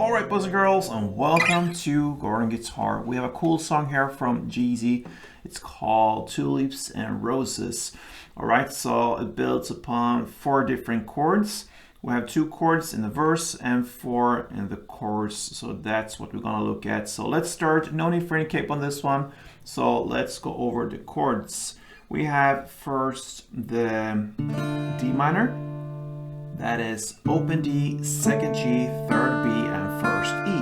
Alright boys and girls, and welcome to Gordon Guitar. We have a cool song here from G-EAZY. It's called Tulips and Roses. Alright, so it builds upon 4 different chords. We have 2 chords in the verse and 4 in the chorus. So that's what we're gonna look at. So let's start. No need for any cape on this one. So let's go over the chords. We have first the D minor. That is open D, 2nd G, 3rd B, and 1st E.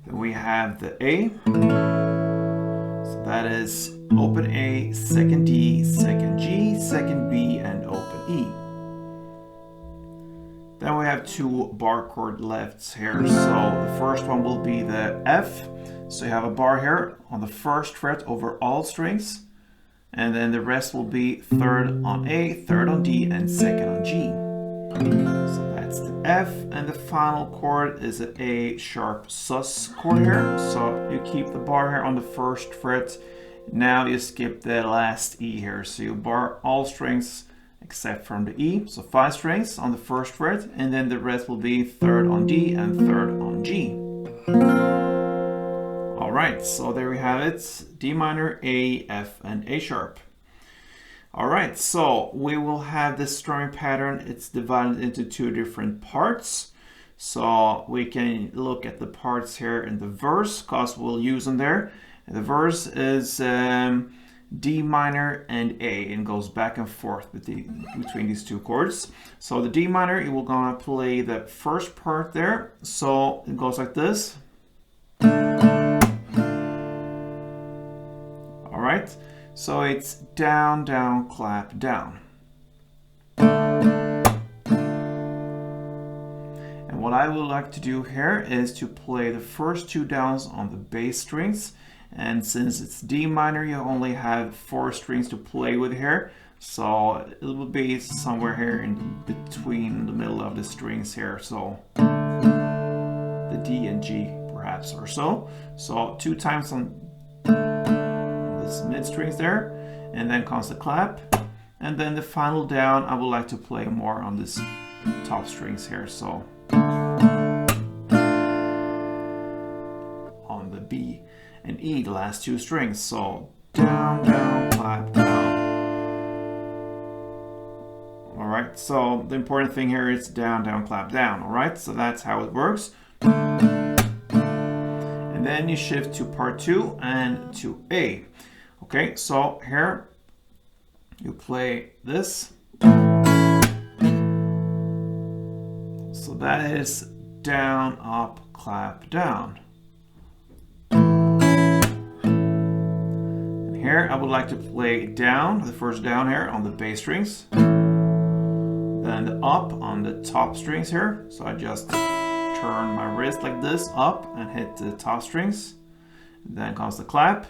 Then we have the A. So that is open A, 2nd D, 2nd G, 2nd B, and open E. Then we have 2 bar chord lefts here. So the first one will be the F. So you have a bar here on the 1st fret over all strings. And then the rest will be 3rd on A, 3rd on D, and 2nd on G. So that's the F, and the final chord is an A sharp sus chord here. So you keep the bar here on the 1st fret. Now you skip the last E here. So you bar all strings except from the E. So 5 strings on the 1st fret, and then the rest will be 3rd on D and 3rd on G. Alright, so there we have it, D minor, A, F, and A sharp. Alright, so we will have this strumming pattern. It's divided into 2 different parts. So we can look at the parts here in the verse, because we'll use them there. And the verse is D minor and A, and goes back and forth between these 2 chords. So the D minor, we're gonna play the first part there. So it goes like this. Alright, so it's down, down, clap, down. And what I would like to do here is to play the first 2 downs on the bass strings. And since it's D minor, you only have 4 strings to play with here. So it will be somewhere here in between the middle of the strings here. So the D and G perhaps or so. So 2 times on mid strings there, and then comes the clap, and then the final down I would like to play more on this top strings here, so on the B and E, the last 2 strings. So down, down, clap, down. Alright, so the important thing here is down, down, clap, down. Alright, so that's how it works. And then you shift to part 2 and to A. Okay, so here you play this. So that is down, up, clap, down. And here I would like to play down, the first down here on the bass strings. Then the up on the top strings here. So I just turn my wrist like this up and hit the top strings. Then comes the clap.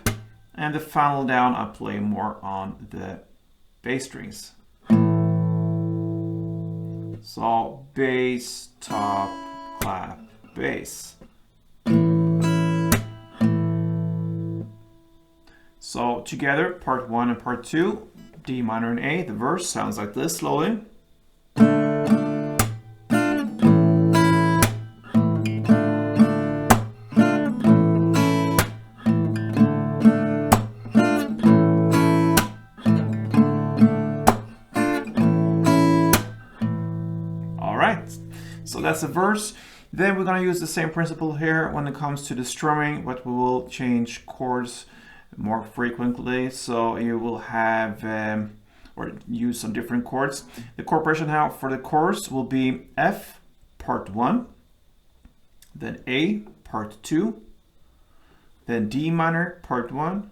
And the final down, I play more on the bass strings. So bass, top, clap, bass. So together, part 1 and part 2, D minor and A, the verse sounds like this slowly. So that's the verse. Then we're going to use the same principle here when it comes to the strumming, but we will change chords more frequently. So you will have, or use some different chords. The chord progression now for the chorus will be F part 1, then A part 2, then D minor part 1,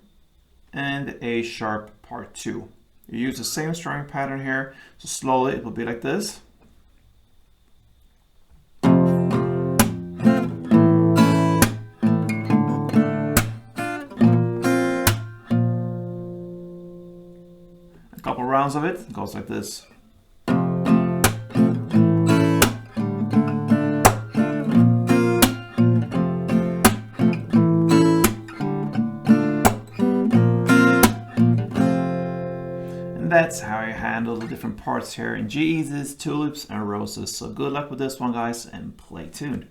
and A sharp part 2. You use the same strumming pattern here. So slowly it will be like this. Couple rounds of it goes like this. And that's how you handle the different parts here in G-EAZY's, Tulips and Roses. So good luck with this one, guys, and play tuned.